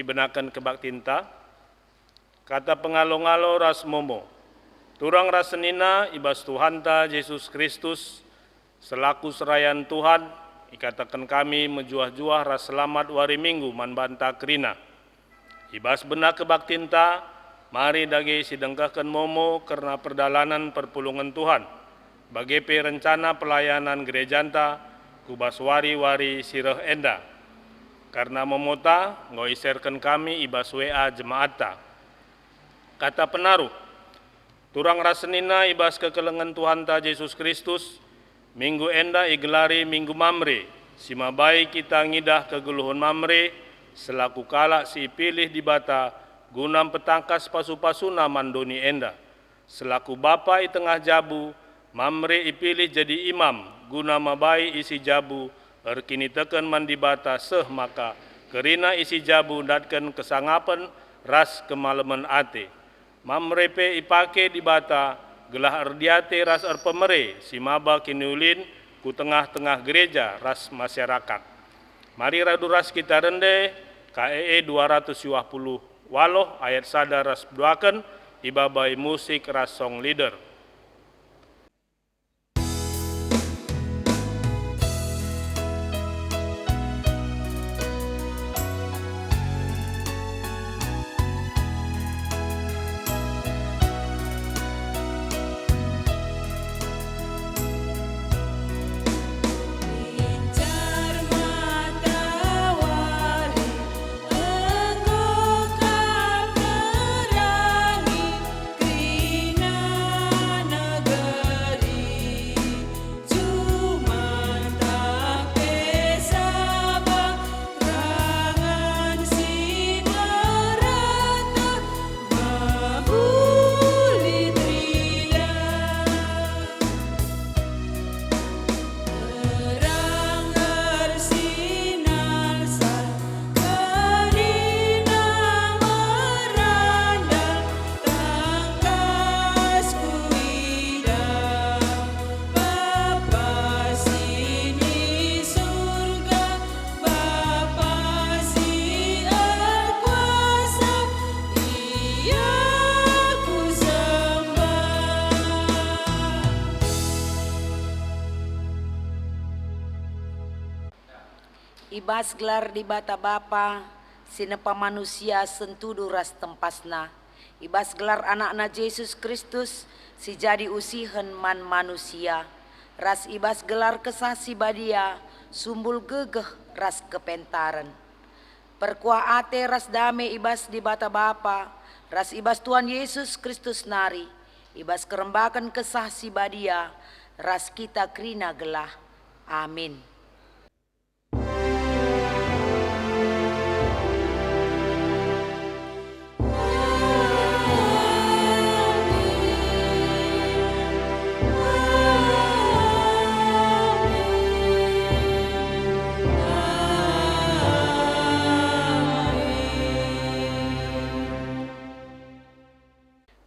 ibenaken kebaktinta. Kata pengalo-ngalo ras momo. Turang rasenina ibas Tuhanta Yesus Kristus selaku serayan Tuhan ikatakan kami menjuah-juah ras selamat wari minggu manbanta kerina. Ibas benak kebaktinta mari dage sidengkakan momo karena perdalanan perpulungan Tuhan. Bagi rencana pelayanan gerejanta kubas wari-wari sirah enda. Karena memota ngoiserkan kami ibas WA jemaata. Kata penaruh, turang rasenina ibas kekelengan Tuhan ta Yesus Kristus, minggu enda igelari minggu mamre, simabai kita ngidah kegeluhun mamre, selaku kalak si pilih di bata, gunam petangkas pasu-pasuna mandoni enda. Selaku bapa i tengah jabu, mamre ipilih jadi imam, guna mabai isi jabu, erkini teken mandibata seh maka, kerina isi jabu datken kesangapan ras kemalaman ate. Mamrepe ipake di bata, gelah erdiate ras erpemere, simaba kiniulin ku tengah-tengah gereja ras masyarakat. Mari radu ras kita rende, KEE 220 waloh ayat sada ras duaken, ibabai musik ras song leader. Ibas gelar di bata bapa, sinepa manusia sentudu ras tempasna. Ibas gelar anak-anak Yesus Kristus, si jadi usihen man manusia. Ras ibas gelar kesasi badia, sumbul gegeh ras kepentaran. Perkuah ate ras dame ibas di bata bapa, ras ibas Tuhan Yesus Kristus nari. Ibas kerembakan kesah si badia, ras kita krina gelah. Amin.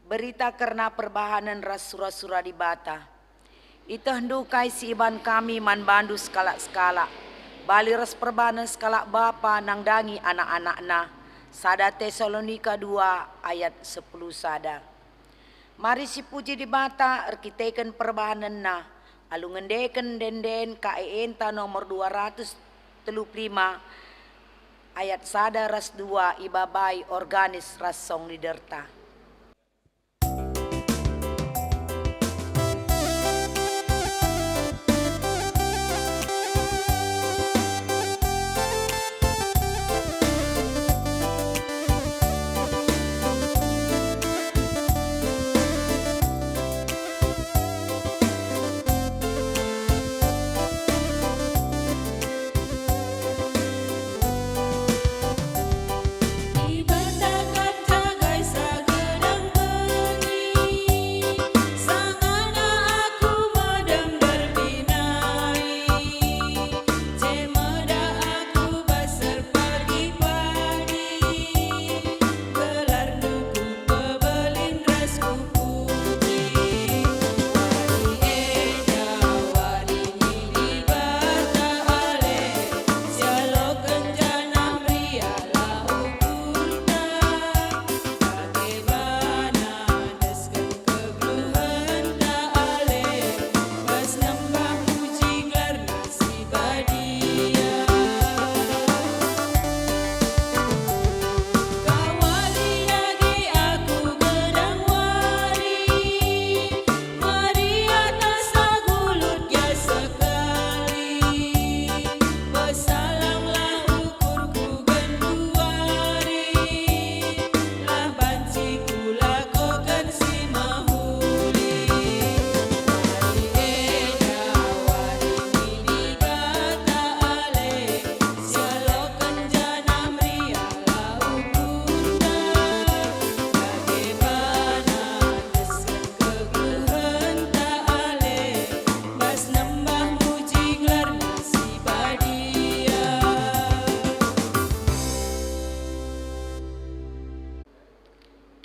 Berita karena perbahanan ras sura-sura di bata. Itah hendukai si iban kami man bandu skala-skala. Bali ras perbahanan skala bapa nang dangi anak-anakna. Sada Tesalonika 2 ayat 10 sada. Mari si puji di bata erkiteken perbahanan na. Alu ngendeken denden KENTA nomor 235 ayat sada ras 2 ibabai organis ras song liderta. Ibanda kata gaisa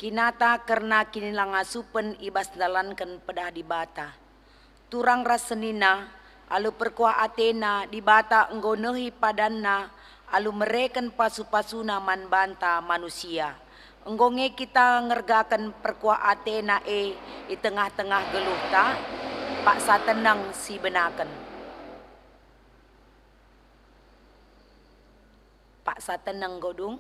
Kinata karena kini langasupen ibas dalankan pedah di bata. Turang rasenina, alu perkuah Atena di bata enggonehi padanna, alu mereken pasu-pasuna man banta manusia. Enggonge kita ngergakan perkuah Atena di tengah-tengah geluhta, pak satenang si benaken. Pak satenang godung.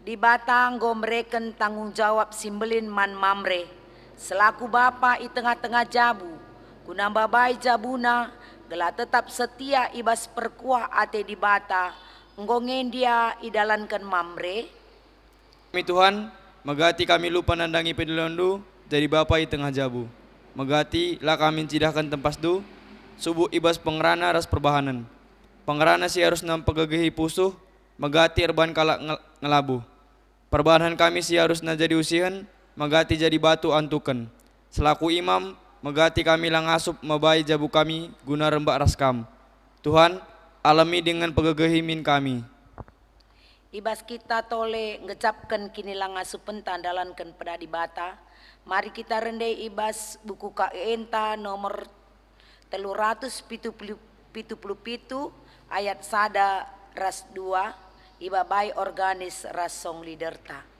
Di batang go mereken tanggung jawab simbelin man mamre. Selaku bapa i tengah-tengah jabu. Guna babai jabuna. Gela tetap setia ibas perkuah ate di bata. Ngongen dia idalankan mamre. Kami Tuhan, megati kami lupa nandangi pedilondu dari bapa i tengah jabu. Megati lah kami cidahkan tempas du. Subuh ibas pengerana ras perbahanan. Pengerana si harus nampagagehi pusuh, megati erban kalak ngelabu. Perbahanan kami si harus jadi usihan, megati jadi batu antukan. Selaku imam, megati kami langasup mebai jabu kami guna rembak raskam. Tuhan, alami dengan pegegehi min kami. Ibas kita tole ngecapkan kini langasupen tandalankan pada di bata. Mari kita rendai ibas buku KENTA nomor 377 ayat sada ras 2 ibabai organis ras song liderta.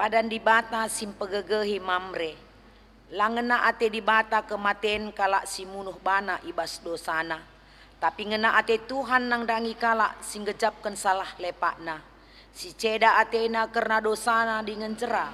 Padan di bata sim pegegehi mamre. Langena ate di bata kematen kalak si munuh bana ibas dosana. Tapi ngena ate Tuhan nang dangi kalak sing gejapkan salah lepakna. Si ceda atena karena dosana dengan jera.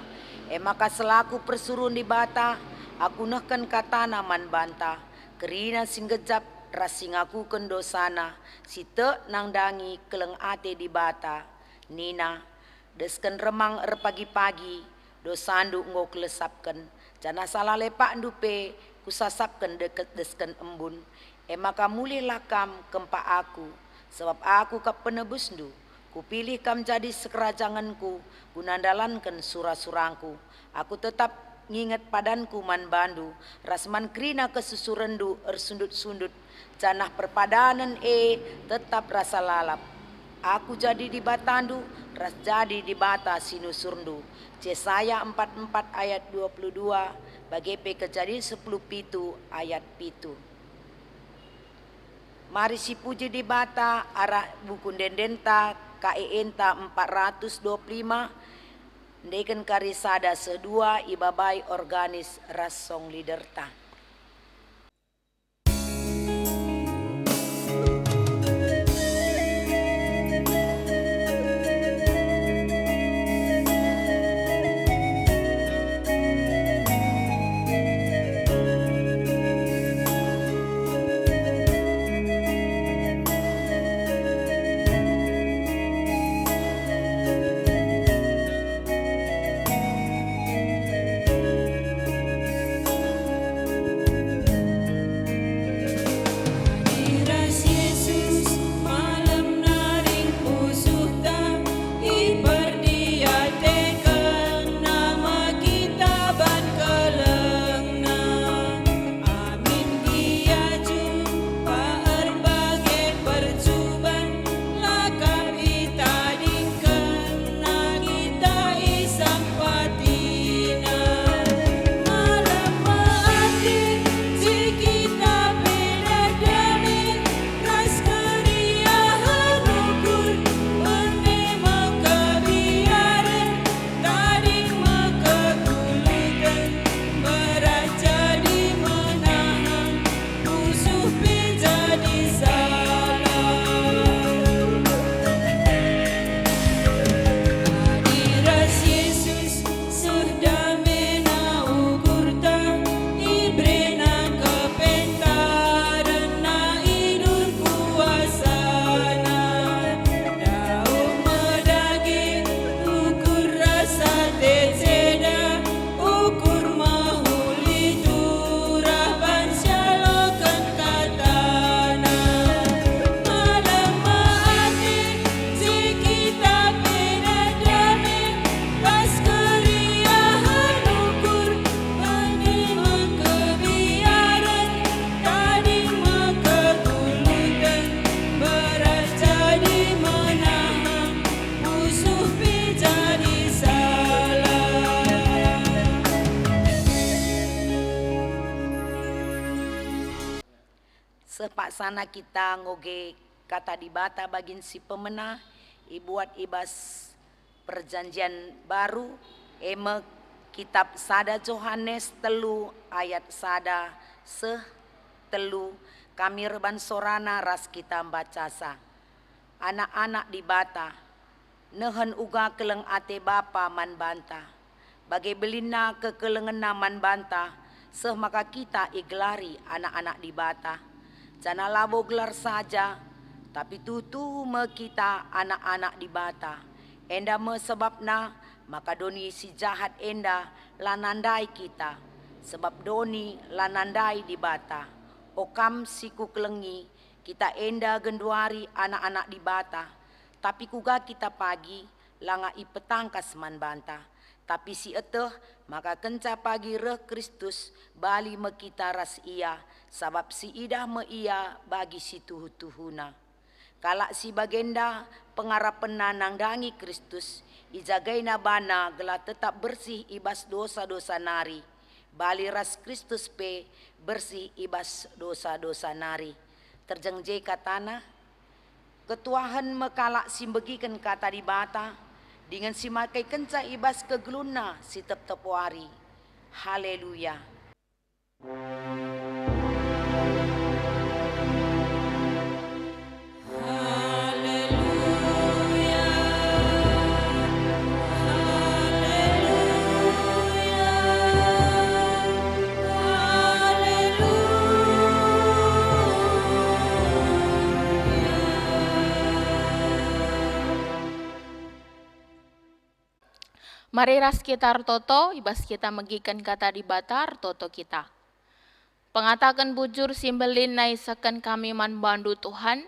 Maka selaku persurun di bata aku nehken katana man banta. Kerina sing gejap rasing aku ken dosana. Si te nang dangi keleng ate di bata. Nina desken remang pagi-pagi dosandu ngok lesapken jana salah lepak ndupe kusasapken deket desken embun maka mulih lakam kempa aku sebab aku kap penebus ndu kupilih kam jadi sekerajanganku gunandalanken surah-surangku aku tetap nginget padanku man bandu rasman krina kesusurendu ersundut-sundut janah perpadanan tetap rasa lalap. Aku jadi di batandu, ras jadi di bata sinusurndu. Yesaya 44 ayat 22, bagi Kejadian 10 pitu ayat pitu. Mari si puji di bata arah buku dendenta KENTA 425, ndeken karisada sedua ibabai organis rasong liderta. Sepak sana kita ngoge kata di bata bagin si pemenah ibuat ibas perjanjian baru kitab sada Johannes telu ayat sada telu kami reban sorana ras kita bacasa anak-anak di bata nehen uga keleng ate bapa man banta bagai belina kekelengena man banta maka kita iglari anak-anak di bata. Jana labo gelar saja, tapi tutu me kita anak-anak di bata. Enda me sebabna, maka doni si jahat enda lanandai kita. Sebab doni lanandai di bata. Okam siku kelengi, kita enda genduari anak-anak di bata. Tapi kuga kita pagi, langa petangkas man banta. Tapi si eteh maka kenca pagi reh Kristus bali me kita ras ia sabab si idah me ia bagi si tuhu-tuhuna. Kalak si bagenda pengarapen nang dangi Kristus ijagaina bana gela tetap bersih ibas dosa-dosa nari. Bali ras Kristus pe bersih ibas dosa-dosa nari. Terjengje katana ketuahan me kalak si begiken kata di bata Dengan si makai kenca ibas kegeluna si tep-tep wari. Haleluya. Mari ras kita toto, ibas kita megikan kata di batar toto kita. Pengatakan bujur simbelin naisakan kami manbandu Tuhan,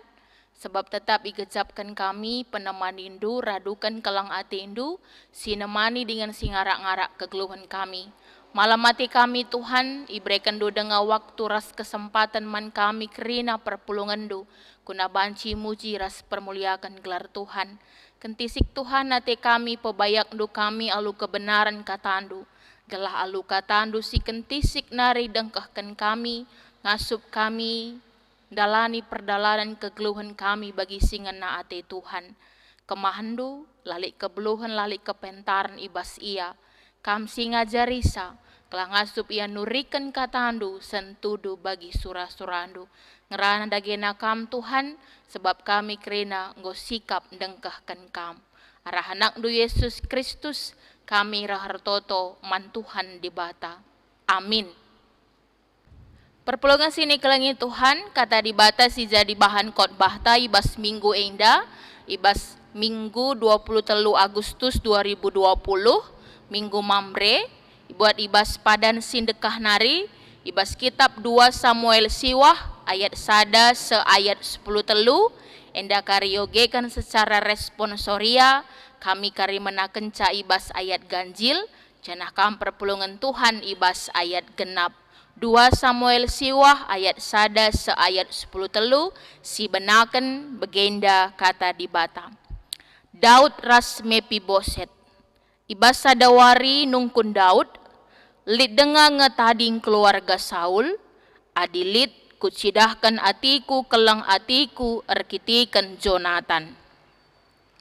sebab tetap igecapkan kami peneman indu, radukan kelang ati indu, sinemani dengan singarak-ngarak kegeluhan kami. Malam mati kami Tuhan, ibrekan do denga waktu ras kesempatan man kami kerina perpulungan do, kuna banci muji ras permuliakan gelar Tuhan. Kentisik Tuhan nate kami pebayak do kami alu kebenaran katandu. Gelah alu katandu si kentisik nari dengkahkan kami, ngasup kami, dalani perdalanan kegeluhan kami bagi singan na ate Tuhan. Kemahandu, lalik kebeluhan lalik kepentaran ibas ia, kam singa jarisa, kelah ngasup ia nurikan katandu, sentudu bagi surah-surandu. Ngerana dagena kam Tuhan, sebab kami kerena ngosikap dengkahkan kam. Arah anak du Yesus Kristus, kami rahartoto man Tuhan di bata. Amin. Perpulungan sini kelengi Tuhan, kata di bata si jadi bahan khotbah ta ibas minggu enda, ibas minggu 23 Agustus 2020, minggu mamre, buat ibas padan sindekah nari, ibas kitab 2 Samuel siwah, ayat sada se ayat 10 telu, enda kariogekan secara responsoria, kami kari menaken ca ibas ayat ganjil, janah kam perpulungan Tuhan ibas ayat genap. 2 Samuel siwah ayat sada se ayat 10 telu, si benaken begenda kata di bata. Daud ras Mepiboset, ibas sadawari nungkun Daud, lid denga ngetading keluarga Saul, adilit kucidahkan atiku kelang atiku erkitikan Jonathan.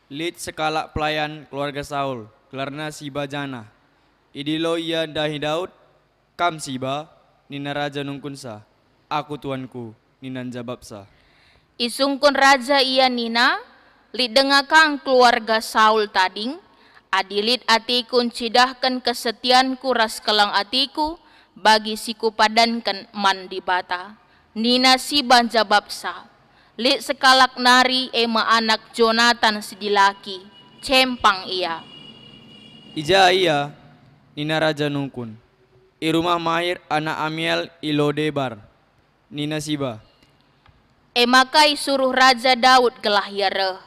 Lid sekala pelayan keluarga Saul, gelarna Siba Jana. Idilo ia dahi Daud, kam Siba, nina raja nungkunsa, aku tuanku, ninan jababsa. Isungkun raja ia nina, lid dengakang keluarga Saul tading, adilit atiku cidahkan kesetianku ras kelang atiku, bagi siku padankan man di bata. Nina Siba jababsa, lid sekalak nari ema anak Jonathan sedilaki, cempang ia. Ija ia, nina raja nungkun. I rumah Mahir anak Amiel Ilodebar, nina Siba. Emakai suruh raja Daud gelah yara.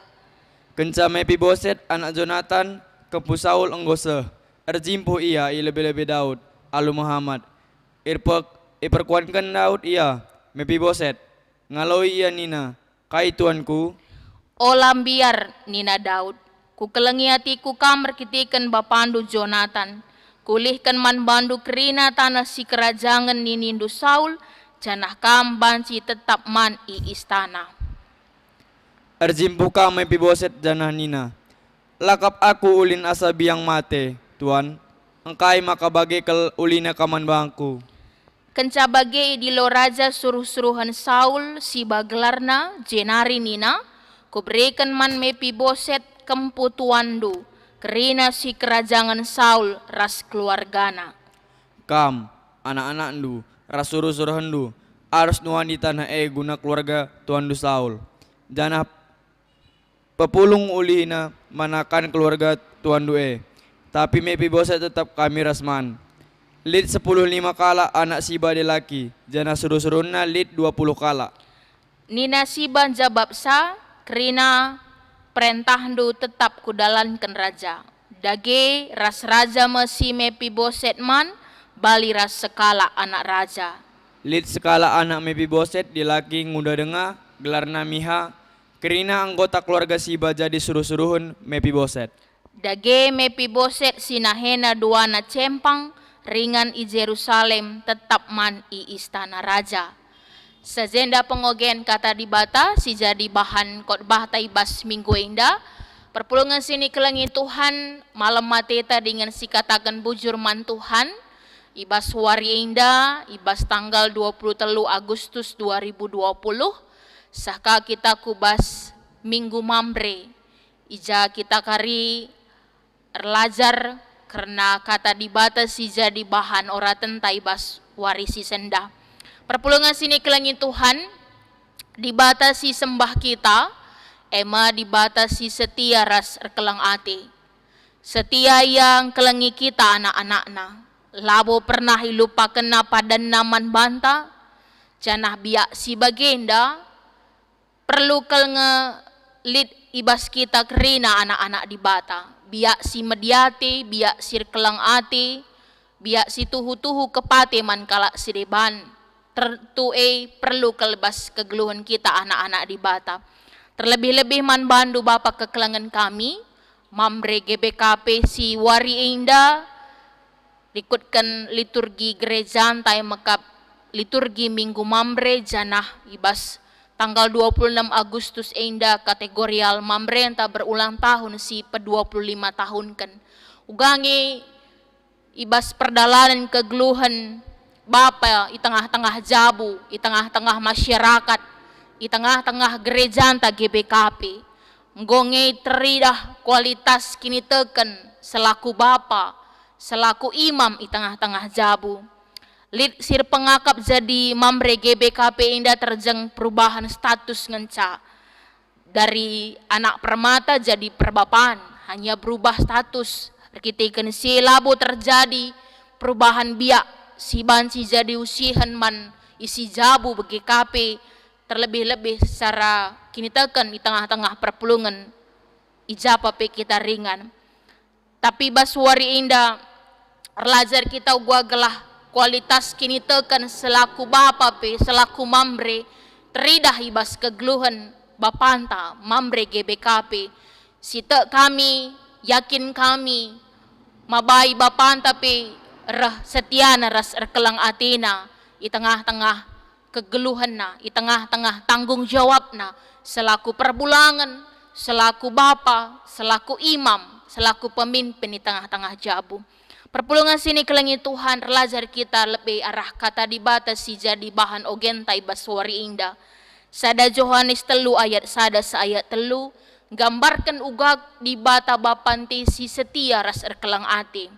Kenca Mepiboset anak Jonathan kepu Saul enggose. Erjimpuh ia i lebih-lebih Daud, alu Muhammad. Iperkuankan Daud ia, Mepiboset. Ngaloi ia nina, kai tuanku. Olam biar nina Daud. Ku kelengi hatiku kamar kitikan bapandu Jonathan. Kulihkan man bandu kerina tanah si kerajangan ninindu Saul. Janah kam banci tetap man i istana. Erjimpuh ka Mepiboset janah nina. Lakap aku ulin asa biang mate, tuan. Engkai maka bagi kel ulina kaman bangku. Kenca bagi idilo raja suruh-suruhan Saul si baglarna jenari nina. Kuberikan man Mepiboset kempu tuandu. Kerina si kerajangan Saul ras keluargana. Kam, anak-anak ndu, ras suruh-suruhan ndu, harus nuan di tanah guna keluarga tuandu Saul. Janah pepulung ulina manakan keluarga tuandu tapi Mepiboset tetap kami rasman. Lid 10 kala anak Siba laki, janah suruh-suruhna lid 20 kala. Nina Siba jababsa, kerina perintah ndu tetap kudalankan raja. Dage ras raja mesi Mepiboset man, bali ras sekala anak raja. Lid sekala anak Mepiboset laki nguda denga, gelarna Miha, kerina anggota keluarga Siba jadi suruh-suruhun Mepiboset. Dage Mepiboset sinahena duana cempang, ringan i Jerusalem tetap man i istana raja. Sejenda pengogen kata di bata si jadi bahan khotbah taibas minggu enda. Perpulungan sini kelangi Tuhan, malam mateta dengan si katakan bujur man Tuhan, ibas wari indah, ibas tanggal 23 Agustus 2020, saka kita kubas Minggu Mambre, ija kita kari erlajar karena kata dibatasi jadi bahan ora tentai bas warisi senda. Perpulungan sini kelangi Tuhan, dibatasi sembah kita, ema dibatasi setia ras erkelang ati. Setia yang kelengi kita anak-anakna. Labo pernah ilupakan na padan naman banta, janah biak si bagenda, perlu kelenge lid ibas kita kerina anak-anak di bata. Biak si mediati, biak si kelang ati, biak si tuhu-tuhu kepati man kalak si deban. Tertue perlu kelebas kegeluhan kita anak-anak di bata. Terlebih-lebih man bandu Bapak kekelangan kami, Mambre GBKP si wari indah, ikutkan liturgi gereja antai makap liturgi Minggu Mambre janah ibas tanggal 26 Agustus indah kategorial Mambre yang tak berulang tahun si pe-25 tahun kan. Ugangi ibas perdalanan kegeluhan Bapa di tengah-tengah jabu, di tengah-tengah masyarakat, di tengah-tengah gereja anta GBKP. Ngonge teridah kualitas kini teken selaku Bapa, selaku imam di tengah-tengah jabu. Lid sir pengakap jadi Mambre GBKP indah terjeng perubahan status ngenca. Dari anak permata jadi perbapaan, hanya berubah status. Rekitikan si labo terjadi perubahan biak. Si banci jadi usihan man isi jabu bagi KP terlebih-lebih secara kini tekan di tengah-tengah perpulungan ijapa pe kita ringan. Tapi baswari indah erlajar kita gua gelah kualitas kini tekan selaku Bapa pe selaku Mambre teridah ibas kegeluhan Bapanta Mambre GBKP site kami yakin kami mabai Bapanta pe rah setiana ras erkelang atina di tengah-tengah kegeluhan na, di tengah-tengah tanggung jawab na selaku perbulangan, selaku bapa, selaku imam, selaku pemimpin di tengah-tengah jabu. Perpulungan sini kelengi Tuhan relajar kita lebih arah kata dibatasi jadi bahan ogentai baswari indah. Sada Yohanes 3 ayat sada ayat 3 gambarkan ugak di bata bapanti si setia ras erkelang ati.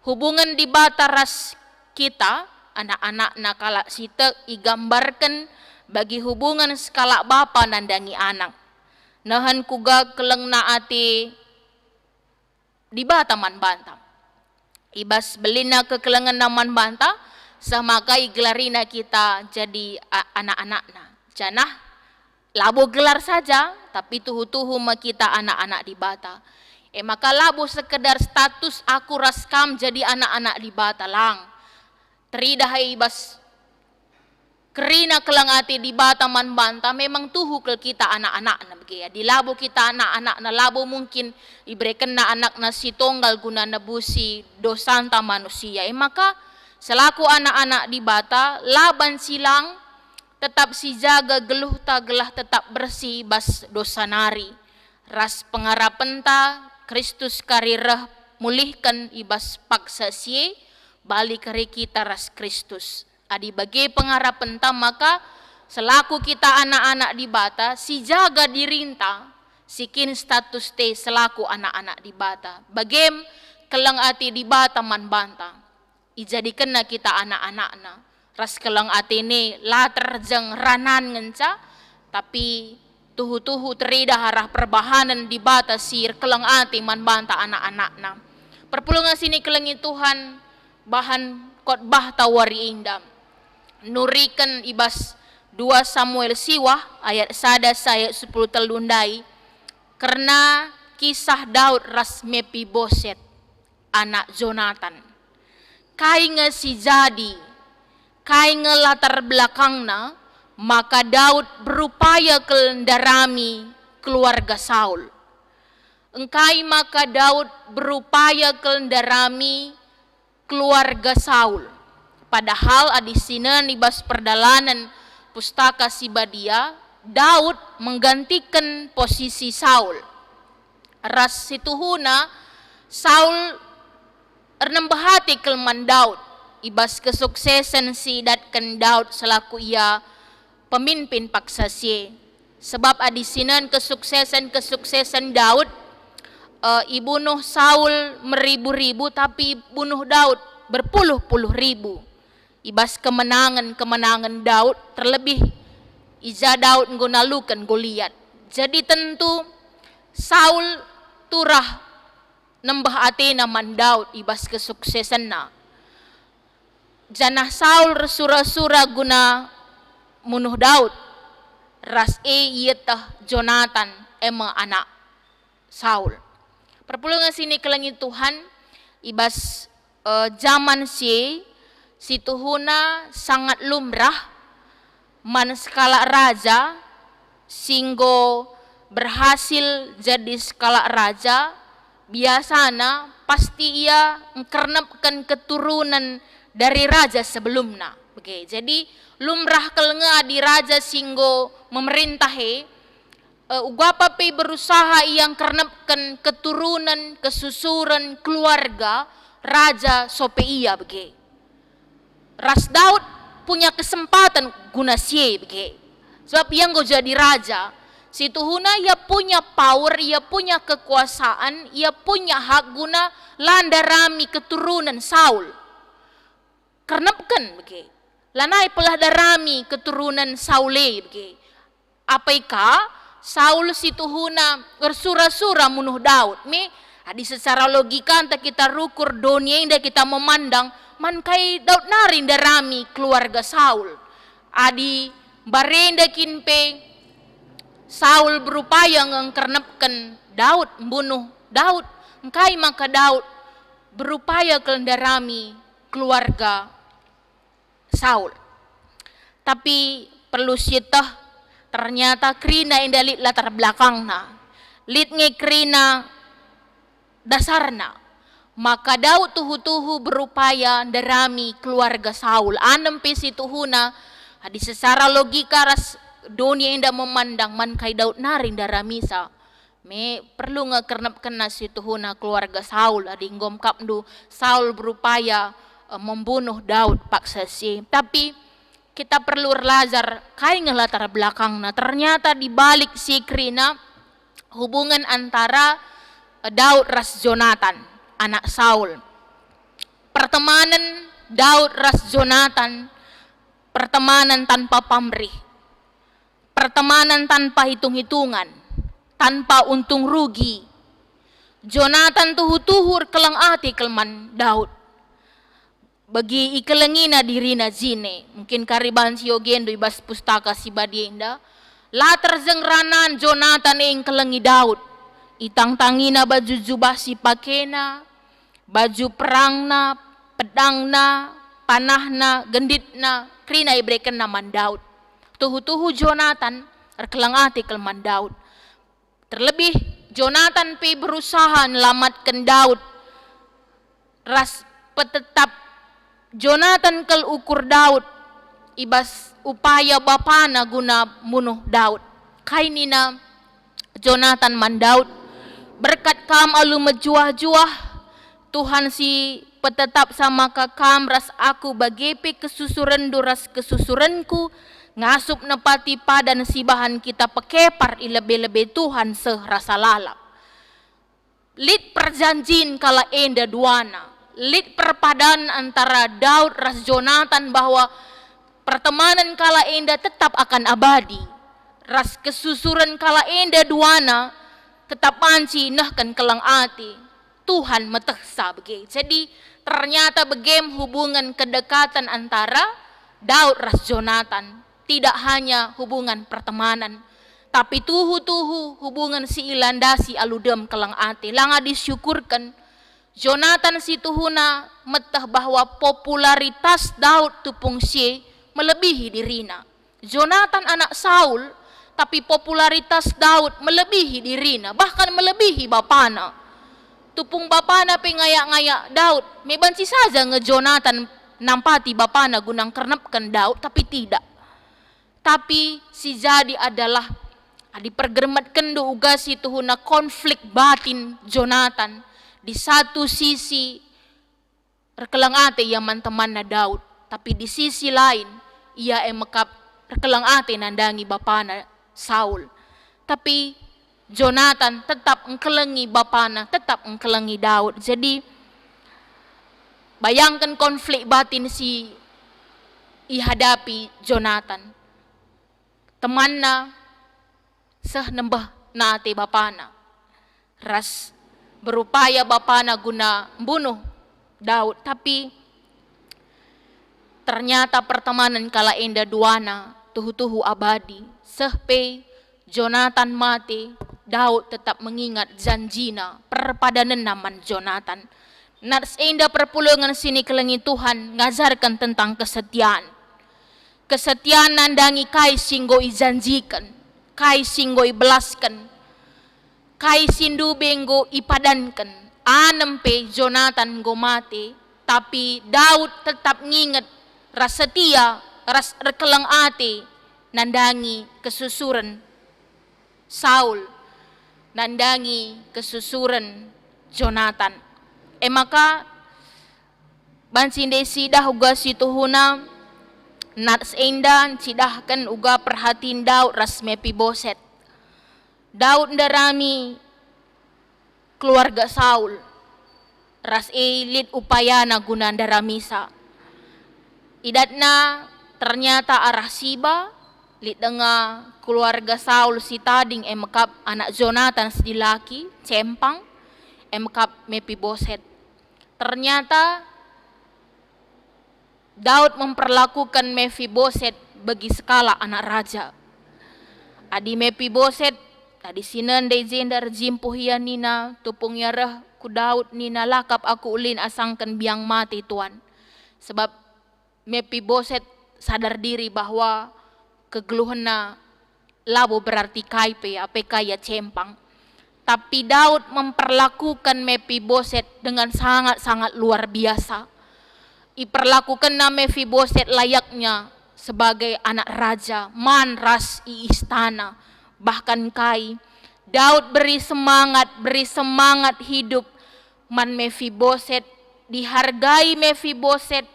Hubungan di bata ras kita, anak-anak nakala sita igambarkan bagi hubungan skala bapa nandangi anak. Nahan kuga keleng na ati di bata man banta. Ibas belina kekelengan naman banta, sama kai gelarina kita jadi anak-anakna. Janah labo gelar saja, tapi tuhu-tuhu kita anak-anak di bata. Maka labo sekedar status aku raskam jadi anak-anak di bata lang. Teridah ibas kerina kelangati di bata man banta memang tuhu ke kita anak-anak na begitu. Di labo kita anak-anak na labo mungkin iberikan na anak na si tonggal guna nebusi dosanta manusia. Maka selaku anak-anak di bata laban silang tetap si jaga geluh ta gelah tetap bersih bas dosa nari. Ras pengarapan ta Kristus karirah mulihkan ibas paksa sie balik kari kita ras Kristus. Adi bagi pengarapan ta maka selaku kita anak-anak di bata si jaga dirinta sikin status te selaku anak-anak di bata. Bagem kelang ati di bata man banta. Ijadikan na kita anak-anakna. Ras kelang ati ni la terjeng ranan ngenca tapi tuhu-tuhu teridah arah perbahanan di bata sir kelang ati man banta anak-anakna. Perpulungan sini kelengi Tuhan bahan khotbah tawari indah. Nurikan ibas 2 Samuel siwah ayat sada ayat 10 telundai karena kisah Daud ras Mefiboset anak Jonathan. Kai nge si jadi, kai nge latar belakangna maka Daud berupaya kelendarami keluarga Saul. Engkai maka Daud berupaya kelendarami keluarga Saul. Padahal adisina nibas perdalanan pustaka Sibadia, Daud menggantikan posisi Saul. ras situhuna Saul nembahati kelman Daud ibas kesuksesan si datkan Daud selaku ia pemimpin paksa si. Sebab adisinan kesuksesan Daud ibunuh Saul meribu-ribu tapi bunuh Daud berpuluh-puluh ribu. Ibas kemenangan Daud terlebih Iza Daud ngunalukan Goliat. Jadi tentu Saul turah nembah atina man Daud ibas kesuksesan na. Janah Saul resura-sura guna munuh Daud. Ras yetah Jonathan emang anak Saul. Perpulungan sini kelengit Tuhan ibas zaman si tuhuna sangat lumrah man skala raja singgo berhasil jadi skala raja biasana pasti ia ngkernepkan keturunan dari raja sebelumnya. Oke, jadi lumrah kelenga di raja singgo memerintahi ugapa pe berusaha yang kernepkan keturunan kesusuran keluarga raja sope ia bege. Ras Daud punya kesempatan guna sie bege. Sebab yang go jadi raja situhuna ia punya power, ia punya kekuasaan, ia punya hak guna landarami keturunan Saul. Kernepkan bege. Lanai pelah darami keturunan Saule bege. Apaika Saul situhuna bersura-sura munuh Daud. Me adi secara logika anta kita rukur dunia indah kita memandang man kai Daud narin darami keluarga Saul. Adi barenda kinpe Saul berupaya ngengkernepkan Daud membunuh Daud. Engkai maka Daud berupaya kelendarami keluarga Saul. Tapi perlu syitah ternyata krina indah lit latar belakangna. Lit nge krina dasarna. Maka Daud tuhu-tuhu berupaya darami keluarga Saul. Anem pesi tuhuna di secara logika ras dunia indah memandang man kai Daud naring daramisa. Me perlu ngekernep-kena si tuhuna keluarga Saul. Adi ngomkap du Saul berupaya membunuh Daud paksa si. Tapi kita perlu lazar kai ngelatar belakangna. Ternyata di balik si krina hubungan antara Daud ras Jonathan anak Saul. Pertemanan Daud ras Jonathan pertemanan tanpa pamrih. Pertemanan tanpa hitung-hitungan, tanpa untung rugi. Jonathan tuhu-tuhur kelang ati kelman Daud. Bagi ikelengina dirina zine, mungkin kariban si Yogendo ibas pustaka si Badienda, latar zengranan Jonathan yang kelengi Daud. Itang tangina baju jubah si pakena, baju perangna, pedangna, panahna, genditna, krina ibreken naman Daud. Tuhu-tuhu Jonathan kelang ati kelman Daud. Terlebih Jonathan pi berusaha melamatkan Daud. Ras petetap Jonathan kel ukur Daud ibas upaya bapana guna munuh Daud. Kainina Jonathan man Daud berkat kam alu mejuah-juah Tuhan si petetap sama kakam ras aku bagepe kesusuran duras kesusuranku ngasup nepati padan si bahan kita pekepar ilebe-lebe Tuhan serasa lalap. Lit perjanjin kala enda duana. Lit perpadan antara Daud ras Jonathan bahwa pertemanan kala enda tetap akan abadi. Ras kesusuran kala enda duana tetap panci nahkan kelang ati. Tuhan meteksa bege. Jadi ternyata begem hubungan kedekatan antara Daud ras Jonathan. Tidak hanya hubungan pertemanan, tapi tuhu-tuhu hubungan si ilandasi aludem kelang ati. Langa disyukurkan Jonathan si tuhuna metah bahwa popularitas Daud tupung si melebihi dirina. Jonathan anak Saul, tapi popularitas Daud melebihi dirina, bahkan melebihi bapana. Tupung bapana pengayak-ngayak Daud, mebanci saja nge Jonathan nampati bapana gunang kernepkan Daud, tapi tidak. Tapi si jadi adalah Adi pergermatkan do uga si tuhuna konflik batin Jonathan. Di satu sisi rekelang ate ia teman na Daud, tapi di sisi lain ia emakap rekelang ate nandangi bapana Saul. Tapi Jonathan tetap engkelengi bapana, tetap engkelengi Daud. Jadi bayangkan konflik batin si ihadapi Jonathan. Temanna seh nembah nate bapana. Ras berupaya bapana guna membunuh Daud, tapi ternyata pertemanan kala enda duana tuhu-tuhu abadi. Sehpe Jonathan mati, Daud tetap mengingat janjina perpadanan naman Jonathan. Nars enda perpulungan sini kelengi Tuhan ngajarkan tentang kesetiaan. Kesetiaan nandangi kai singgo ijanjikan, kai singgo ibelaskan, kai sindu benggo ipadankan. Anempe Jonathan go mati, tapi Daud tetap nginget ras setia, ras rekelang ate nandangi kesusuran Saul, nandangi kesusuran Jonathan. Maka bansin desi dah uga situhuna nats endan sidahkan uga perhatiin Daud ras Mefiboset. Daud ndarami keluarga Saul ras elit upayana guna ndaramisa. Idatna ternyata arah Siba lit denga keluarga Saul si tading emakap anak Jonathan sedilaki cempang emakap Mefiboset. Ternyata Daud memperlakukan Mefiboset bagi skala anak raja. Adi Mefiboset tadi sinan de jendar jimpuh ya nina tupung ya reh ku Daud nina lakap aku ulin asangkan biang mati tuan. Sebab Mefiboset sadar diri bahwa kegeluhana labo berarti kaipe apk ya cempang. Tapi Daud memperlakukan Mefiboset dengan sangat-sangat luar biasa. Iperlakukan Mefiboset layaknya sebagai anak raja, man ras i istana. Bahkan kai Daud beri semangat hidup man Mefiboset, dihargai Mefiboset.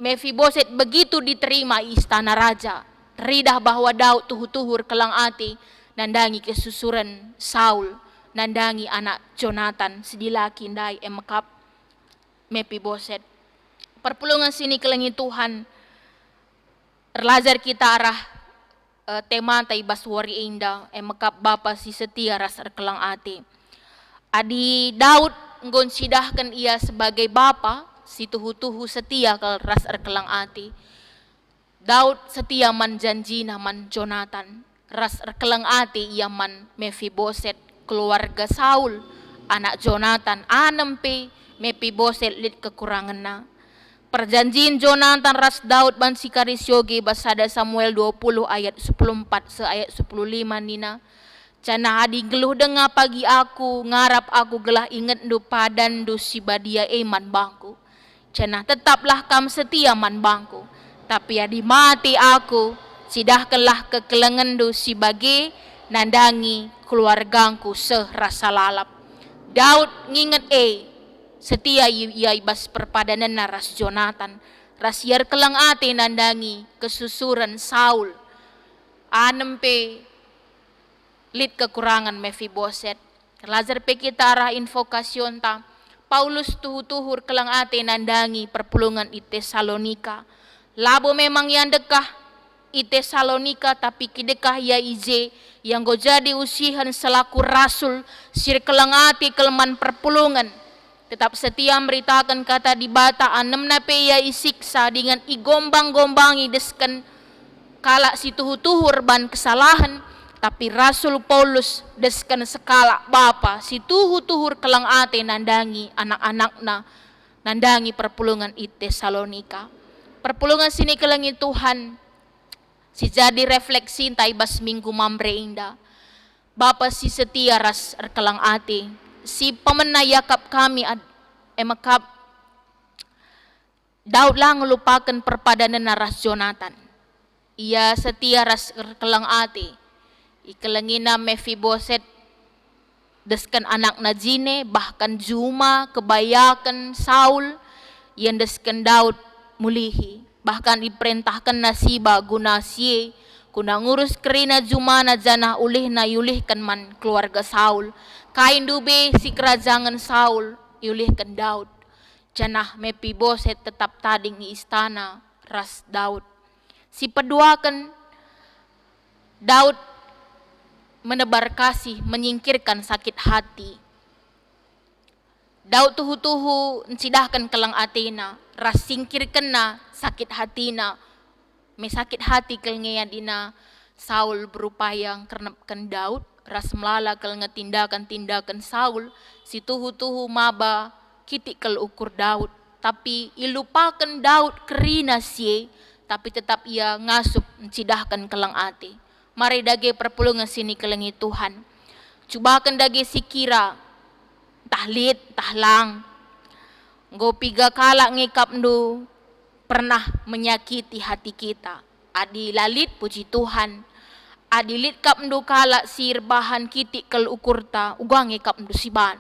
Mefiboset begitu diterima istana raja. Teridah bahwa Daud tuhu-tuhur kelang ati nandangi kesusuran Saul, nandangi anak Jonathan sedilaki ndai emakap Mefiboset. Perpulungan sini kelengi Tuhan erlajar kita arah tema tai baswari inda emakap bapa si setia ras kelang ati. Adi Daud nggon sidahkan ia sebagai bapa si tuhu-tuhu setia ke ras kelang ati. Daud setia man janjina man Jonathan, ras kelang ati ia man Mefiboset keluarga Saul, anak Jonathan anempe Mefiboset lit kekurangan na. Perjanjian Jonathan ras Daud ban sikarisyoge basada Samuel 20 ayat 14 se ayat 15 nina. Cana adi geluh denga pagi aku ngarap aku gelah inget du padan du si badia eman bangku. Cana tetaplah kam setia man bangku. Tapi adi mati aku sidahkanlah kekelengan du si bagi nandangi keluargangku seh rasa lalap. Daud nginget setia ia ibas perpadanan ras Jonathan. Ras yar kelang ate nandangi kesusuran Saul. Anempe lit kekurangan Mefiboset. Lazar pe kita arah invokasyon ta. Paulus tuhu-tuhur kelang ate nandangi perpulungan i Tesalonika. Labo memang yang dekah i Tesalonika tapi kidekah ya ije yang go jadi usihan selaku rasul sir kelang ate kelman perpulungan. Tetap setia memberitakan kata di bata anem nape ya isiksa dengan igombang-gombangi desken kala si tuhu-tuhur ban kesalahan. Tapi Rasul Paulus desken sekala bapa si tuhu-tuhur kelang ate nandangi anak-anakna nandangi perpulungan i Tesalonika. Perpulungan sini kelengi Tuhan si jadi refleksi entai bas minggu mambre inda. Bapa si setia ras kelang ate si pemena yakap kami emakap Daud lah ngelupakan perpadanan ras Jonathan. Ia setia ras kelang ate. Ikelengina Mephiboset deskan anak najine, bahkan Juma kebayakan Saul yang deskan Daud mulihi. Bahkan diperintahkan nasiba guna sie kuna ngurus kerina Juma na janah ulih na yulihkan man keluarga Saul. Kain dube si kerajaan Saul yulihkan Daud. Janah Mephiboset tetap tading di istana ras Daud. Si peduakan Daud menebar kasih, menyingkirkan sakit hati. Daud tuhu-tuhu encidahkan kelang atina, ras singkirkan na sakit hatina. Me sakit hati kelngeya dina Saul berupaya kernepkan Daud, ras melala kel tindakan-tindakan Saul, si tuhu-tuhu maba kitik kel ukur Daud. Tapi ilupakan Daud kerina sie, tapi tetap ia ngasup encidahkan kelang ati. Mari dage perpulungan sini kelengi Tuhan. Cubakan dage sikira, tahlit, tahlang. Nggo piga kala ngikap ndu pernah menyakiti hati kita. Adi lalit puji Tuhan. Adi lit kap ndu kala sir bahan kitik kel ukurta ugang ngikap ndu siban.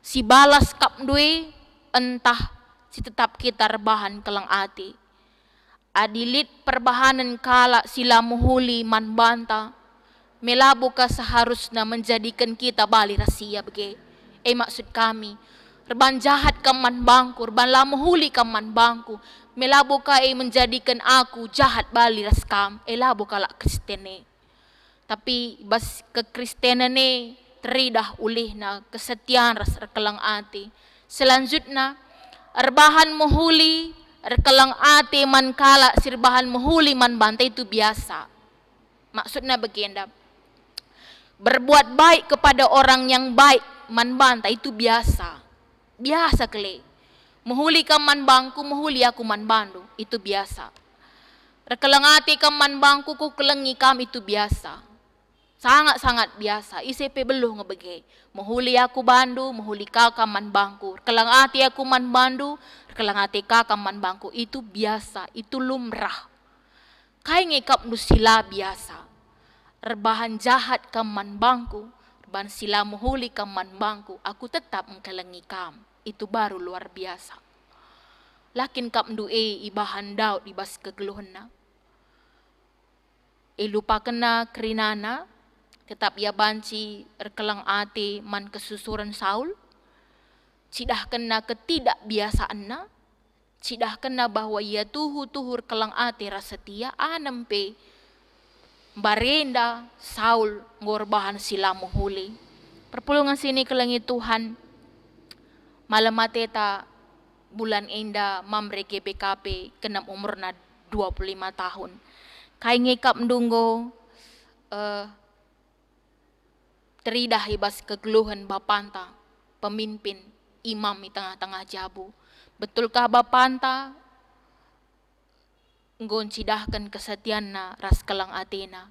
Si balas kap ndue entah si tetap kita rebahan kelang ati. Adilit perbahanan kala sila muhuli man banta. Melabu ka seharusnya menjadikan kita bali rahasia bege. Maksud kami, reban jahat ka man bangku, reban lamuhuli ka man bangku. Melabu ka menjadikan aku jahat bali ras kam. Labu kala Kristene. Tapi bas kekristenane teridah ulih na kesetiaan ras kelang ati. Selanjutnya, rebahan muhuli kelang ate man kala sirbahan muhuli man bantai itu biasa. Maksudnya begini, berbuat baik kepada orang yang baik man bantai itu biasa. Biasa kele. Muhuli ka man bangku, muhuli aku man bandu, itu biasa. Rekelang ate ka man bangku, ku kelengi kam itu biasa. Sangat-sangat biasa. ICP beluh ngebege. Muhuli aku bandu, muhuli ka man bangku. Rekelang ate aku man bandu, kelang ate kakak man bangku, itu biasa, itu lumrah. Kai ngekap nu sila biasa. Rebahan jahat kaman bangku, rebahan sila muhuli kaman bangku, aku tetap mengkelengi kam. Itu baru luar biasa. Lakin kap ndu ibahan Daud ibas kegeluhna. Lupa kena kerinana, tetap ia banci rekelang ate man kesusuran Saul. Cidah kena ketidakbiasaanna, cidah kena bahwa ia tuhu-tuhur kelang ate rasetia anempe barenda Saul ngorbahan sila muhuli. Perpulungan sini kelengi Tuhan, malam mateta bulan enda mamre GBKP kenam umurna 25 tahun. Kai ngekap ndunggo teridah ibas kegeluhan bapanta, pemimpin, imam di tengah-tengah jabu. Betulkah bapanta nggon cidahkan kesetianna ras kelang atena?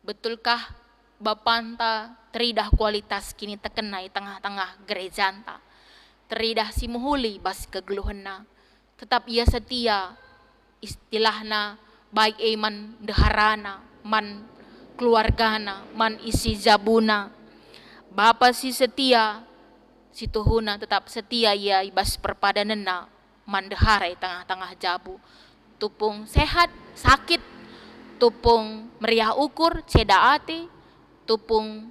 Betulkah bapanta teridah kualitas kini tekena di tengah-tengah gerejanta? Teridah si muhuli bas kegeluhanna. Tetap ia setia, istilahna baik man deharana, man keluargana, man isi jabuna. Bapa si setia, si tuhuna tetap setia ia ibas perpadanana mandeharai tengah-tengah jabu. Tupung sehat, sakit, tupung meriah ukur, ceda ate, tupung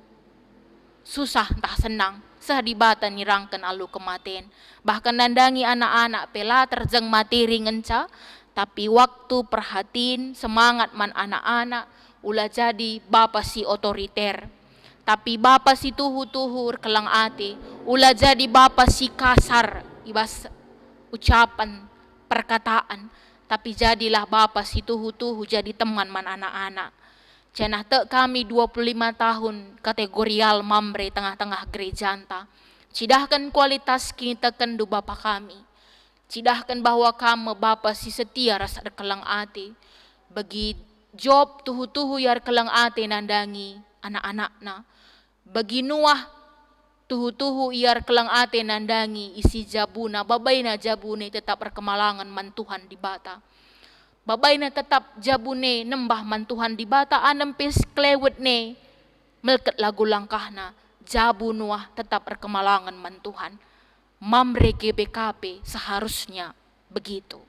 susah entah senang, sehadibatan nyirangkan alu kematian. Bahkan nandangi anak-anak pela terjeng mati ringenca, tapi waktu perhatiin semangat man anak-anak, ulah jadi bapa si otoriter. Tapi bapa si tuhu-tuhur kelang ate, ulah jadi bapa si kasar, ibas ucapan, perkataan. Tapi jadilah bapa si tuhu-tuhu jadi teman man anak-anak. Cenah te kami 25 tahun kategorial mambre tengah-tengah gerejanta. Cidahkan kualitas kini teken du bapa kami. Cidahkan bahwa kamu bapa si setia rasa kelang ate. Bagi job tuhu-tuhu yar kelang ate nandangi anak-anakna. Bagi Nuah tuhu-tuhu iar kelang ate nandangi isi jabuna, babayna jabune tetap berkemalangan mantuhan di bata. Babayna tetap jabune nembah mantuhan di bata, anem pes klewet ne melket lagu langkahna, jabu nuah tetap erkemalangan man Tuhan. Mamre GBKP seharusnya begitu.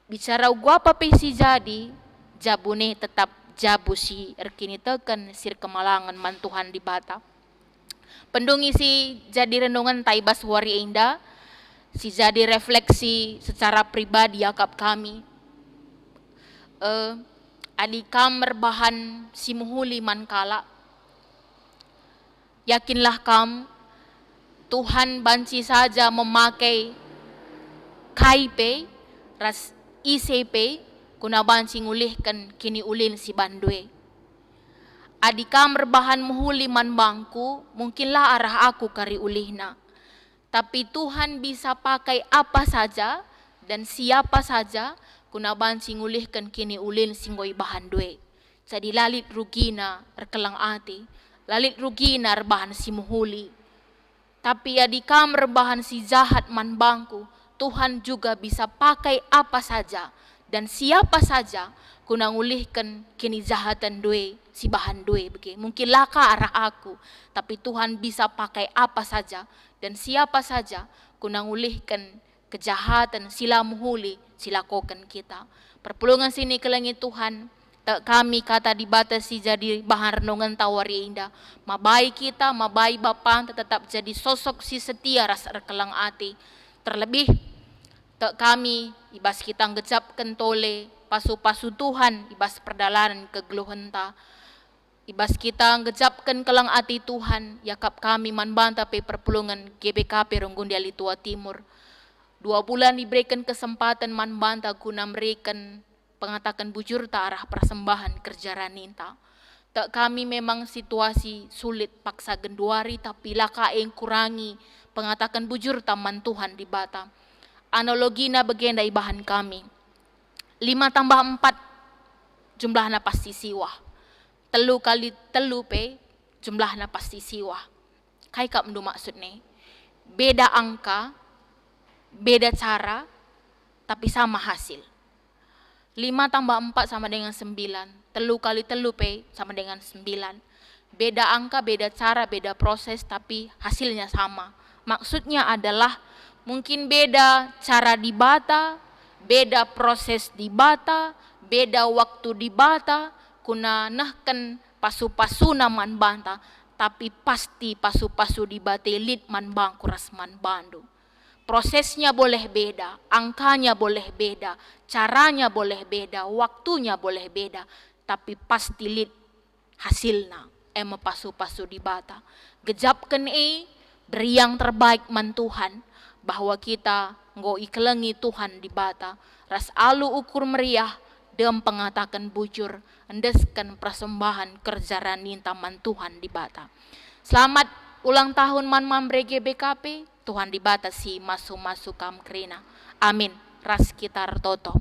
Bicara gua apa si jadi, jabune tetap jabu si erkini teken sir kemalangan man Tuhan di bata. Pendungi si jadi renungan taibas wari indah, si jadi refleksi secara pribadi yakap kami. Adikam merbahan si muhuli man kala. Yakinlah kam, Tuhan banci saja memakai KIP, ras ICP, kuna banci ngulihkan kini ulin si bandwe. Adika merbahan muhuli man bangku, mungkinlah arah aku kari ulihna. Tapi Tuhan bisa pakai apa saja dan siapa saja, kuna banci ngulihkan kini ulin singgoi bahan dwe. Jadi lalit rugina erkelang ati, lalit rugina rebahan si muhuli. Tapi adika merbahan si jahat man bangku, Tuhan juga bisa pakai apa saja dan siapa saja kuna ngulihkan kini jahatan due si bahan due bege. Mungkin laka arah aku, tapi Tuhan bisa pakai apa saja dan siapa saja kuna ngulihkan kejahatan sila muhuli sila koken kita. Perpulungan sini kelengi Tuhan, tak kami kata dibatasi jadi bahan renungan tawari indah. Mabai kita, mabai Bapa tetap jadi sosok si setia rasa rekelang ati. Terlebih tak kami ibas kita ngejapkan tole pasu-pasu Tuhan ibas perdalanan kegeluhenta. Ibas kita ngejapkan kelang ati Tuhan yakap kami manbanta pe perpulungan GBKP Ronggundi Alitua Timur. 2 bulan diberikan kesempatan manbanta guna memberikan pengatakan bujur tak arah persembahan kerja raninta. Tak kami memang situasi sulit paksa genduari tapi laka yang kurangi pengatakan bujur taman Tuhan di bata. Analogina bagenda ibahan kami. 5 tambah 4 jumlahna pasti siwah. 3 kali 3 pe jumlahna pasti siwah. Kai kap mendu maksudnya. Beda angka, beda cara, tapi sama hasil. 5 tambah 4 sama dengan 9. 3 kali 3 pe sama dengan 9. Beda angka, beda cara, beda proses, tapi hasilnya sama. Maksudnya adalah mungkin beda cara dibata, beda proses dibata, beda waktu dibata, kuna nahkan pasu-pasu naman banta, tapi pasti pasu-pasu dibatelit man bangku ras man bandu. Prosesnya boleh beda, angkanya boleh beda, caranya boleh beda, waktunya boleh beda, tapi pasti lit hasilna ema pasu-pasu dibata. Gejapkan beri yang terbaik man Tuhan, bahwa kita nggo ikelengi Tuhan di bata, ras alu ukur meriah dem pengatakan bujur, endeskan persembahan kerja raninta man Tuhan di bata. Selamat ulang tahun man mambre GBKP, Tuhan di bata si masu-masu kam krina. Amin. Ras kita toto.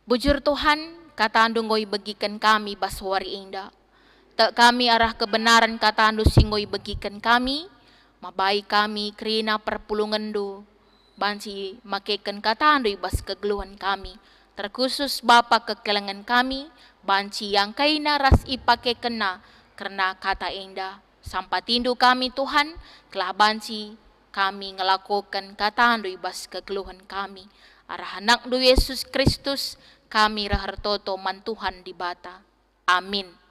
Bujur Tuhan, kata andu ngoi bagikan kami baswari indah. Tak kami arah kebenaran kata andu singgoi bagikan kami, mabai kami krina perpulungan do, banci makekan kata ando ibas kegeluhan kami, terkhusus Bapa kekelengan kami, banci yang kaina ras ipake kena, karena kata indah, sampai tindu kami Tuhan, kelah banci kami ngelakukan kata ando ibas kegeluhan kami, arah anak do Yesus Kristus, kami rahartoto man Tuhan di bata. Amin.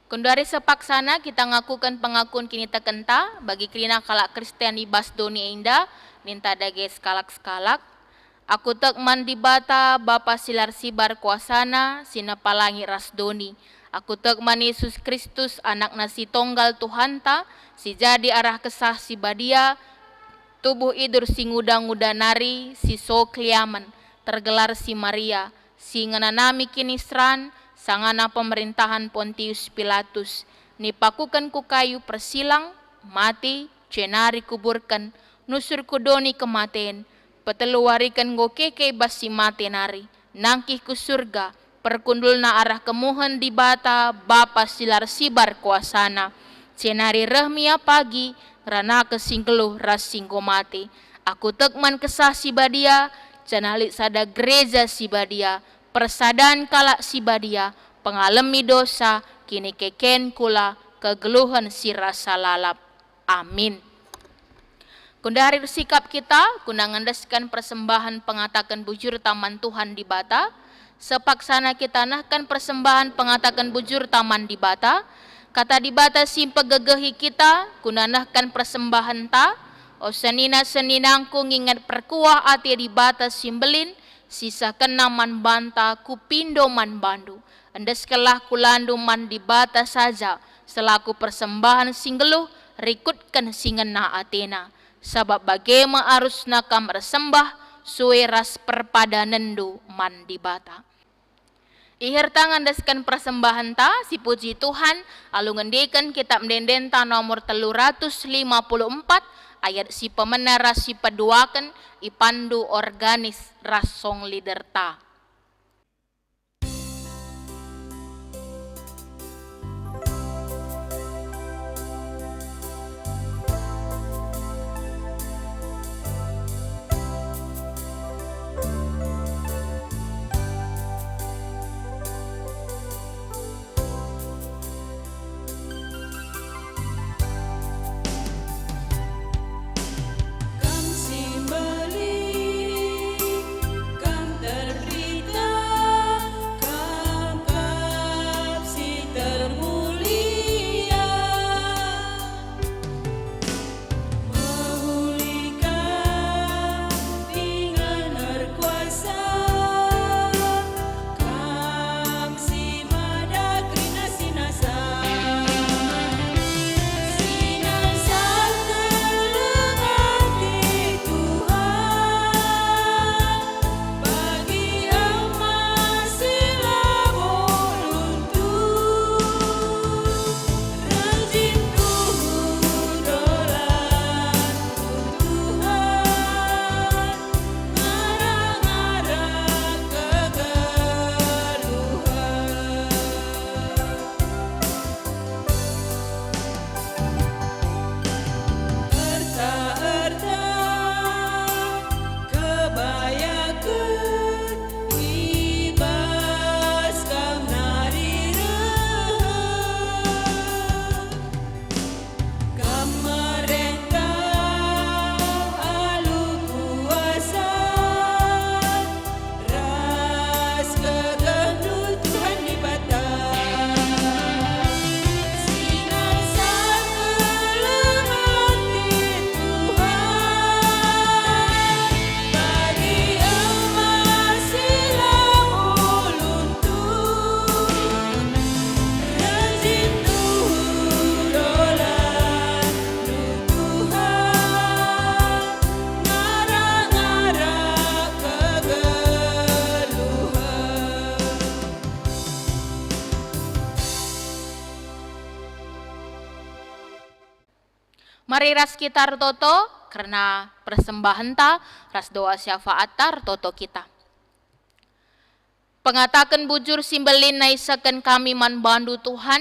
Kundari sepaksana kita ngakukan pengakuan kini tekenta bagi krina kalak Kristen ibas doni indah ninta dage skalak-skalak. Aku tek man di bata Bapa silar sibar kuasana sina palangi ras doni. Aku tek man Yesus Kristus anak nasi tonggal Tuhanta si jadi arah kesah si badia tubuh idur si nguda-nguda nari si so kliaman tergelar si Maria si ngananami kinisran sangana pemerintahan Pontius Pilatus, nipakukan ku kayu persilang, mati, cenari kuburkan, nusur kudoni kematen, peteluarikan go keke basi mati nari, nangkih ku surga, perkundul na arah kemuhan di bata, Bapa silar sibar kuasana, cenari rehmia pagi, rana kesingkeluh ras singko mati, aku tekman kesah si badia, cenalik sada gereja si badia, persadaan kalak si badia, pengalami dosa, kini keken kula kegeluhan si rasa lalap. Amin. Kundari sikap kita, kuna ngandaskan persembahan pengatakan bujur taman Tuhan di bata, sepaksana kita nahkan persembahan pengatakan bujur taman di bata, kata di bata simpe gegehi kita, kuna nahkan persembahan ta, o senina-seninangku ngingat perkuah ati di bata simbelin, sisa kena man banta kupindo man bandu, andaskelah kulandu man di bata saja, selaku persembahan singgeluh, rikutkan singena atena. Sabab bagema arus nakam resembah suwe ras perpadanendu man di bata. Ihir tangan daskan persembahan ta si puji Tuhan alu ngendikan kitab mendendenta nomor 354 ayat si pemena ras si peduakan ipandu organis ras song leader ta. Mari ras kita toto karena persembahan ta ras doa syafaat tar toto kita. Pengatakan bujur simbelin naisakan kami man bandu Tuhan,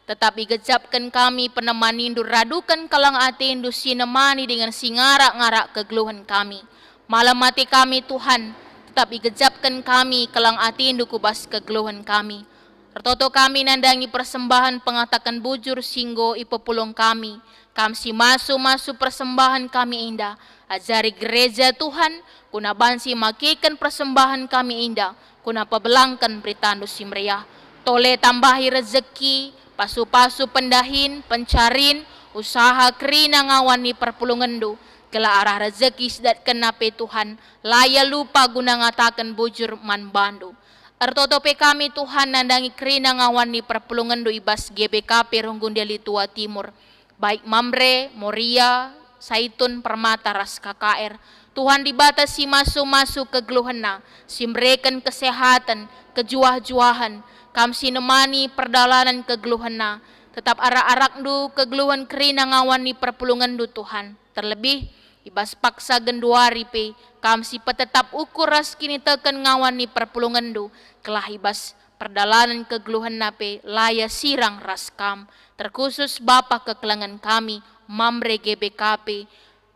tetapi gejapkan kami penemanindu radukan kalang ati indu sinemani dengan singarak-ngarak kegeluhan kami. Malam mati kami Tuhan, tetapi gejapkan kami kalang ati indu kubas kegeluhan kami. Tertoto kami nandangi persembahan pengatakan bujur singgo ipepulong kami. Kamsi masu persembahan kami indah. Ajari gereja Tuhan, kuna bansi makikan persembahan kami indah. Kuna pebelangkan beritandu simriah. Tole tambahi rezeki, pasu-pasu pendahin, pencarin, usaha kerina ngawani perpulungandu. Kela arah rezeki sedat kenape Tuhan, laya lupa guna ngatakan bujur man bandu. Ertotope kami Tuhan nandangi kerina ngawani perpulungandu ibas GBKP Ronggundeli Tua Timur. Baik Mamre, Moria, Saitun, Permata, Ras KKR. Tuhan dibatasi masuk kegeluhana, simreken kesehatan, kejuah-juahan, kamsi nemani perdalanan kegeluhana, tetap arak-arakdu kegeluhan kerina ngawani perpulungandu Tuhan. Terlebih, ibas paksa genduari pe, kamsi petetap ukur ras kini teken ngawani perpulungandu, kelah ibas perdalanan kegeluhan nape laya sirang ras kam, terkhusus Bapa kekelangan kami, Mamre GBKP,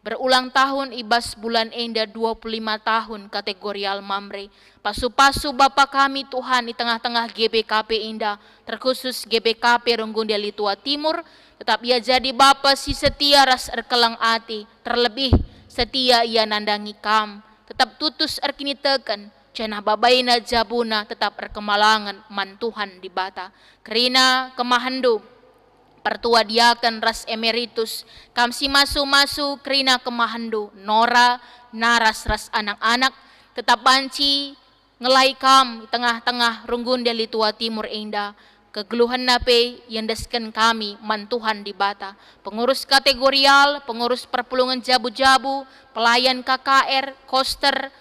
Berulang tahun ibas bulan enda 25 tahun kategorial mamre. Pasu-pasu Bapa kami Tuhan di tengah-tengah GBKP Indah, terkhusus GBKP Ronggondia Litua Timur, tetap ia jadi Bapa si setia ras erkelang ati, terlebih setia ia nandangi kam, tetap tutus erkini teken, cenah babaina jabuna tetap erkemalangan man Tuhan di bata. Kerina kemahandu, pertua diaken ras emeritus, kam si masu-masu kerina kemahandu, nora, naras ras anak-anak, tetap banci, ngelai kam di tengah-tengah Ronggondia Litua Timur Indah, kegeluhan nape yang desken kami man Tuhan di bata, pengurus kategorial, pengurus perpulungan jabu-jabu, pelayan KKR, koster,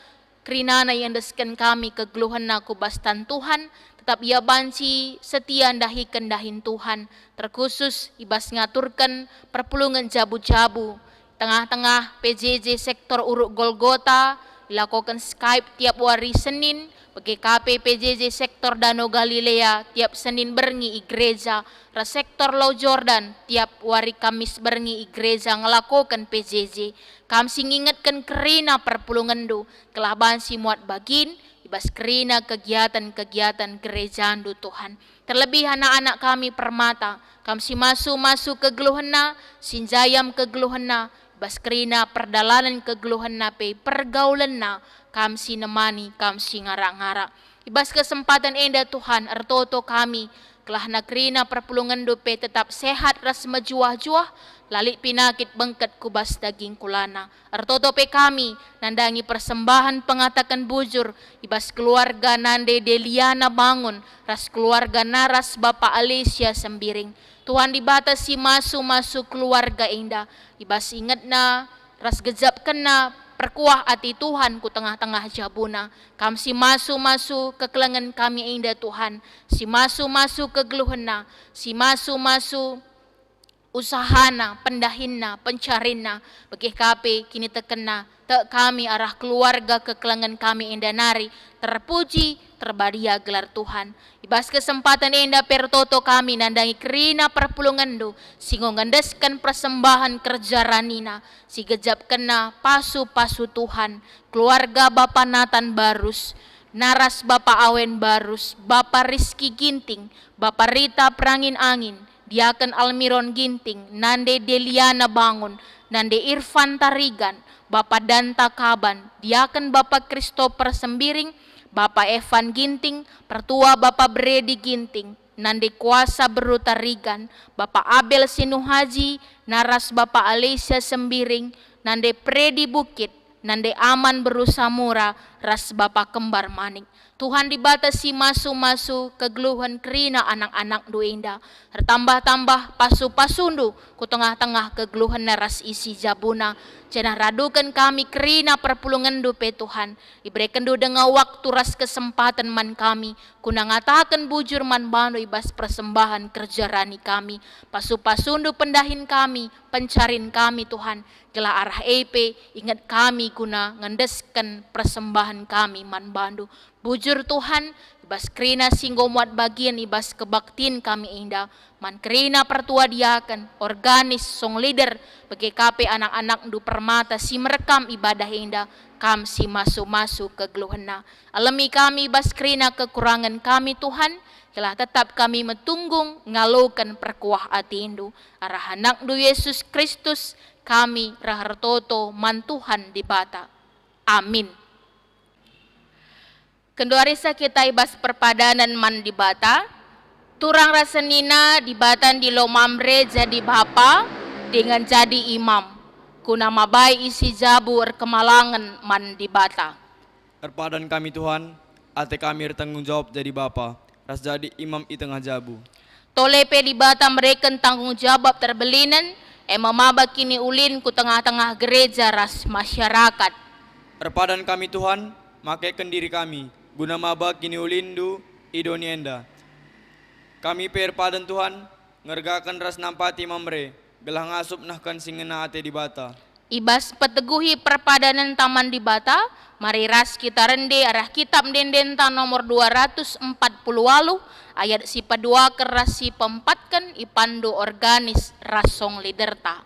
kerinana yang desken kami kegeluhan na kubastan Tuhan, tetap ia banci setia ndahi kendahin Tuhan, terkhusus ibas ngaturkan perpulungan jabu-jabu, tengah-tengah PJJ sektor Uruk Golgota, dilakukan Skype tiap hari Senin, PGKP PJJ sektor Danau Galilea tiap Senin berngi gereja, ra sektor Lau Jordan tiap hari Kamis berngi gereja ngelakukan PJJ. Kam singingatkan kerina perpulungan do, kelaban si muat bagin, ibas kerina kegiatan-kegiatan gerejaan do Tuhan. Terlebih anak-anak kami permata, kam si masu kegeluhena, sinjayam kegeluhena, ibas kerina perdalanan kegeluhena pe pergaulan na, kam si nemani, kam si ngarak-ngarak. Ibas kesempatan enda Tuhan, ertoto kami, kelah nakrina perpulungan dope tetap sehat ras mejuah-juah, lalik pinakit bengket kubas daging kulana. Ertoto pe kami, nandangi persembahan pengatakan bujur, ibas keluarga nande Deliana Bangun, ras keluarga naras Bapak Alicia Sembiring. Tuhan dibatasi masu keluarga indah, ibas ingat na, ras gejap kena, perkuah ati Tuhan ku tengah-tengah jabuna. Kam si masu kekelengan kami indah Tuhan, si masu kegeluhena, si masu usahana, pendahinna, pencarinna, bagi kape kini tekena, tak kami arah keluarga kekelengan kami indah nari, terpuji, terbadia gelar Tuhan. Ibas kesempatan indah pertoto kami nandangi kerina perpulungan do, singo ngandeskan persembahan kerja ranina, si gejap kena pasu-pasu Tuhan, keluarga Bapak Nathan Barus, naras Bapak Awen Barus, Bapak Rizky Ginting, Bapak Rita Perangin Angin, Diaken Almiron Ginting, Nande Deliana Bangun, Nande Irfan Tarigan, Bapak Danta Kaban, Diaken Bapak Christopher Sembiring, Bapak Evan Ginting, Pertua Bapak Bredi Ginting, Nande Kuasa Beru Tarigan, Bapak Abel Sinuhaji, Naras Bapak Alicia Sembiring, Nande Predi Bukit, Nande Aman Beru Samura, ras Bapak Kembar Manik. Tuhan dibatasi masu kegeluhan kerina anak-anak do indah. Tertambah-tambah pasu-pasundu ku tengah-tengah kegeluhan naras isi jabuna. Cenah radukan kami kerina perpulungan do pe Tuhan. Diberikan do dengan waktu ras kesempatan man kami. Kuna ngatakan bujur man bano ibas persembahan kerja rani kami. Pasu-pasundu pendahin kami, pencarin kami Tuhan. Kela arah EP, ingat kami kuna ngendeskan persembahan kami man bandu. Bujur Tuhan, ibas kerina singgo muat bagian ibas kebaktin kami indah. Man kerina pertua diakan, organis, song leader, bagi kape anak-anak du permata si merekam ibadah indah. Kam si masu kegeluhena. Alami kami ibas kerina kekurangan kami Tuhan, telah tetap kami metunggung ngalokan perkuah ati indu. Arah anak du Yesus Kristus, kami rahartoto man Tuhan di bata. Amin. Kenduarisa kita ibas perpadanan man di bata, turang rasenina di batan di Lomamre jadi bapa dengan jadi imam. Kuna mabai isi jabu kemalangan man di bata. Erpadan kami Tuhan, ate kami bertanggung jawab jadi bapa, ras jadi imam i tengah jabu. Tolepe di bata mereka tanggung jawab terbelinan, mabak kini ulin ku tengah-tengah gereja ras masyarakat. Erpadan kami Tuhan, makaikan diri kami, guna mabak kini ulindu idoni enda. Kami perpadan Tuhan, ngergakan ras nampati mamre, gelah ngasup nahkan singena ate di bata. Ibas peteguhi perpadanan taman di bata, mari ras kita rende arah kitab dendenta nomor 248 ayat si padua keras si pempatkan ipandu organis rasong liderta.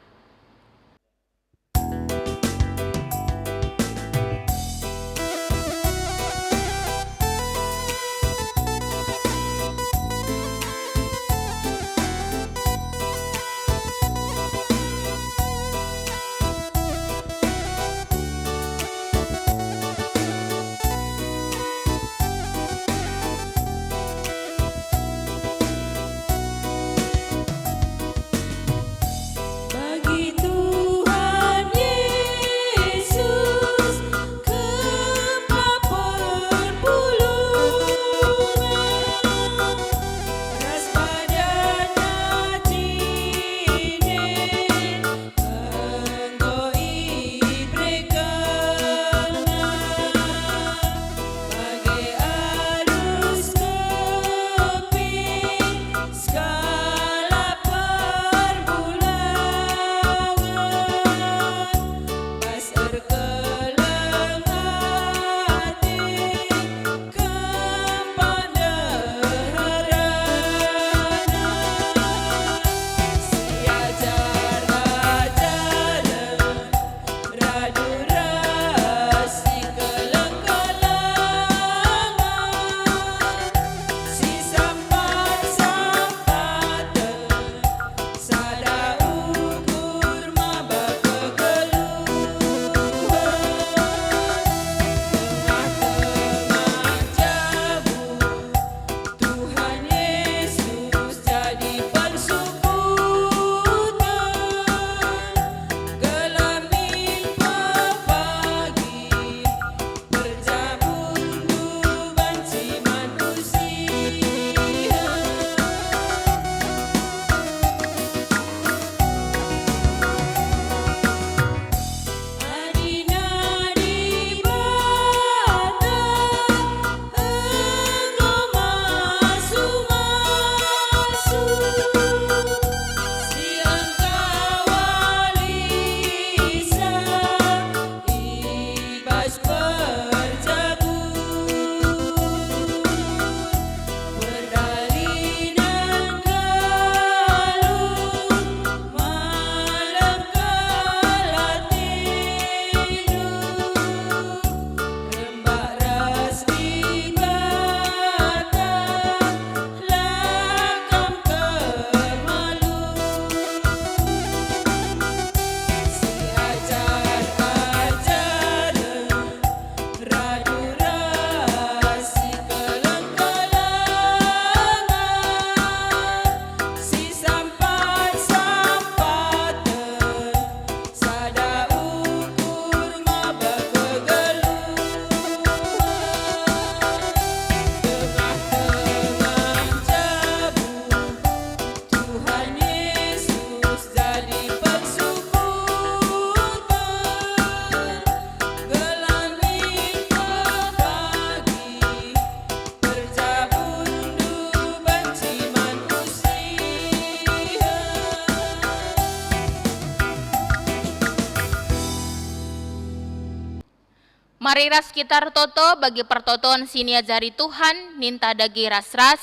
mari ras kitar toto bagi pertotoan sini ajari Tuhan, ninta dagi ras-ras.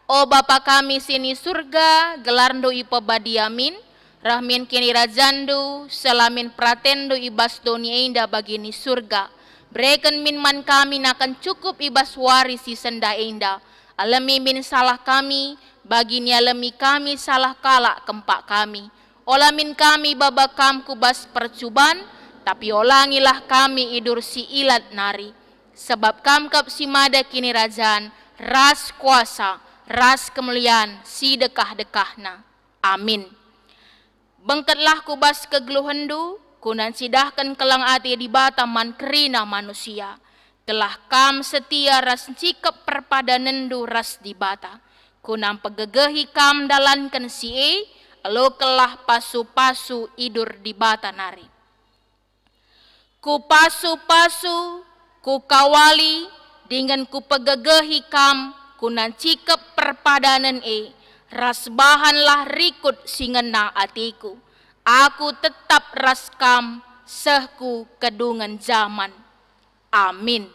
O Bapa kami sini surga, gelarndo ipo badiamin, rahmin kini rajandu, selamin pratendo ibas doni enda bagini surga. Breken min man kami nakan cukup ibas warisi senda enda. Alami min salah kami, bagini alami kami salah kalak kempak kami. Olamin kami babakam kubas percuban, tapi olangilah kami idur si ilat nari. Sebab kamkap si mada kini rajaan, ras kuasa, ras kemuliaan, si dekah-dekahna. Amin. Bengkatlah kubas kegeluhendu, kunan sidahkan kelang ati di bataman kerina manusia. Telah kam setia ras cikap perpadanendu ras di bata. Kunan pegegehi kam dalankan si elo kelah pasu-pasu idur di bata nari. Ku pasu-pasu, ku kawali, dengan ku pegegehi kam, kunan cikap perpadanan ras bahanlah rikut singena atiku. Aku tetap ras kam, sehku kedungan zaman. Amin.